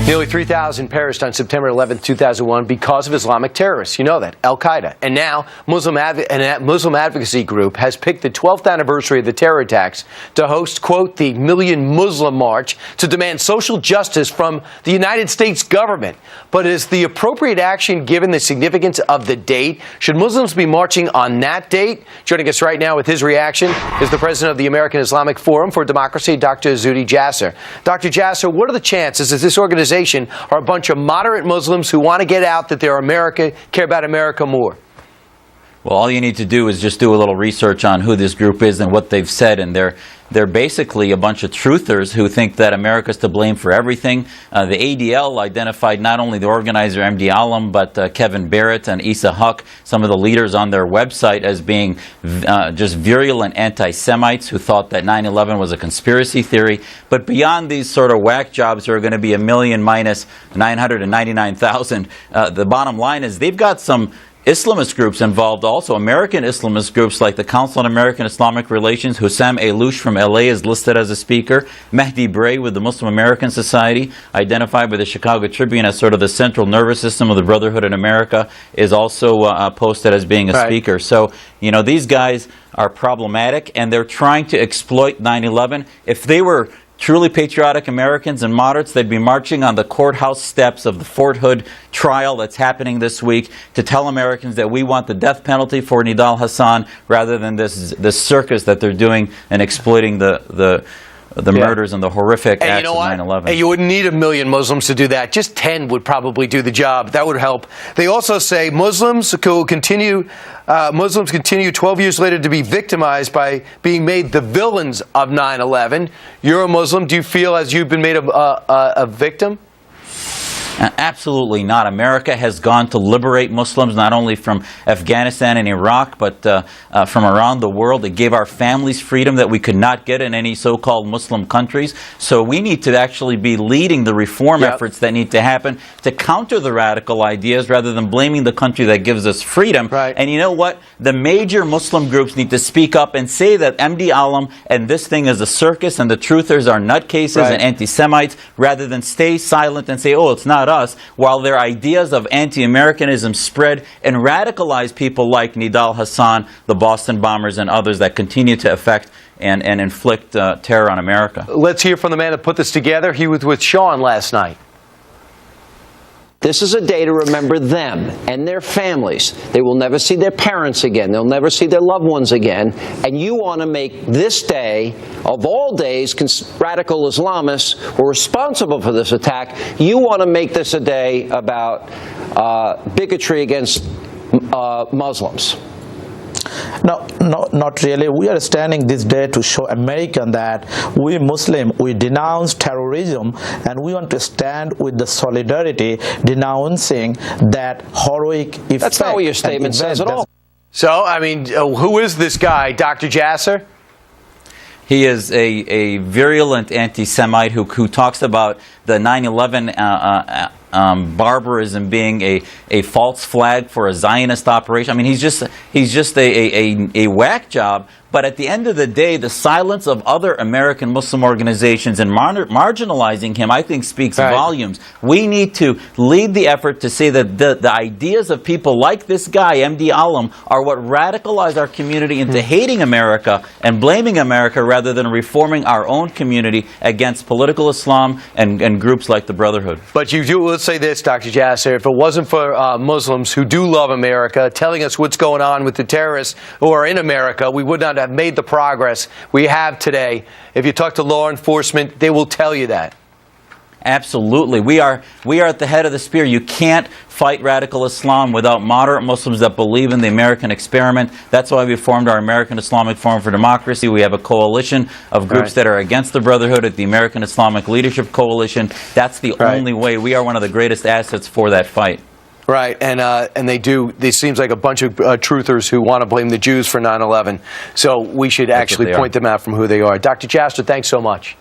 Nearly 3,000 perished on September 11, 2001 because of Islamic terrorists. You know that, Al-Qaeda. And now, Muslim advocacy group has picked the 12th anniversary of the terror attacks to host, quote, the Million Muslim March to demand social justice from the United States government. But is the appropriate action given the significance of the date? Should Muslims be marching on that date? Joining us right now with his reaction is the president of the American Islamic Forum for Democracy, Dr. Zuhdi Jasser. Dr. Jasser, what are the chances that this organization are a bunch of moderate Muslims who want to get out that they're America, care about America more? Well, all you need to do is just do a little research on who this group is and what they've said, and they're basically a bunch of truthers who think that America's to blame for everything. The ADL identified not only the organizer MD Alam, but Kevin Barrett and Issa Huq, some of the leaders on their website, as being just virulent anti-Semites who thought that 9/11 was a conspiracy theory. But beyond these sort of whack jobs who are going to be 1 million minus 999,000, the bottom line is they've got some Islamist groups involved also, American Islamist groups like the Council on American Islamic Relations. Hussam Alouche from LA is listed as a speaker. Mehdi Bray with the Muslim American Society, identified by the Chicago Tribune as sort of the central nervous system of the Brotherhood in America, is also posted as being a speaker. So, you know, these guys are problematic, and they're trying to exploit 9/11. If they were truly patriotic Americans and moderates, they'd be marching on the courthouse steps of the Fort Hood trial that's happening this week to tell Americans that we want the death penalty for Nidal Hasan rather than this circus that they're doing and exploiting the murders and the horrific acts of 9/11. And you wouldn't need 1 million Muslims to do that. Just 10 would probably do the job. That would help. They also say Muslims continue 12 years later to be victimized by being made the villains of 9/11. You're a Muslim. Do you feel as you've been made a victim? Absolutely not. America has gone to liberate Muslims not only from Afghanistan and Iraq, but from around the world. It gave our families freedom that we could not get in any so-called Muslim countries. So we need to actually be leading the reform efforts that need to happen to counter the radical ideas rather than blaming the country that gives us freedom. And you know what? The major Muslim groups need to speak up and say that MD Alam and this thing is a circus and the truthers are nutcases and anti-Semites, rather than stay silent and say, oh, it's not us, while their ideas of anti-Americanism spread and radicalize people like Nidal Hasan, the Boston bombers, and others that continue to affect and inflict terror on America. Let's hear from the man that put this together. He was with Sean last night. This is a day to remember them and their families. They will never see their parents again. They'll never see their loved ones again. And you want to make this day, of all days, radical Islamists who are responsible for this attack, you want to make this a day about bigotry against Muslims. No, not really. We are standing this day to show American that we Muslim, we denounce terrorism, and we want to stand with the solidarity denouncing that heroic effect. That's not what your statement says at all. So, I mean, who is this guy, Dr. Jasser? He is a virulent anti-Semite who talks about the 9/11 barbarism being a false flag for a Zionist operation. I mean, he's just a whack job. But at the end of the day, the silence of other American Muslim organizations and marginalizing him, I think, speaks volumes. We need to lead the effort to say that the ideas of people like this guy, MD Alam, are what radicalize our community into hating America and blaming America rather than reforming our own community against political Islam and groups like the Brotherhood. But you do, let's say this, Dr. Jasser, if it wasn't for Muslims who do love America telling us what's going on with the terrorists who are in America, we would not have made the progress we have today. If you talk to law enforcement, they will tell you that. Absolutely. We are at the head of the spear. You can't fight radical Islam without moderate Muslims that believe in the American experiment. That's why we formed our American Islamic Forum for Democracy. We have a coalition of groups that are against the Brotherhood at the American Islamic Leadership Coalition. That's the only way. We are one of the greatest assets for that fight. Right, and they do. This seems like a bunch of truthers who want to blame the Jews for 9/11. So we should actually point them out from who they are. Dr. Jasser, thanks so much.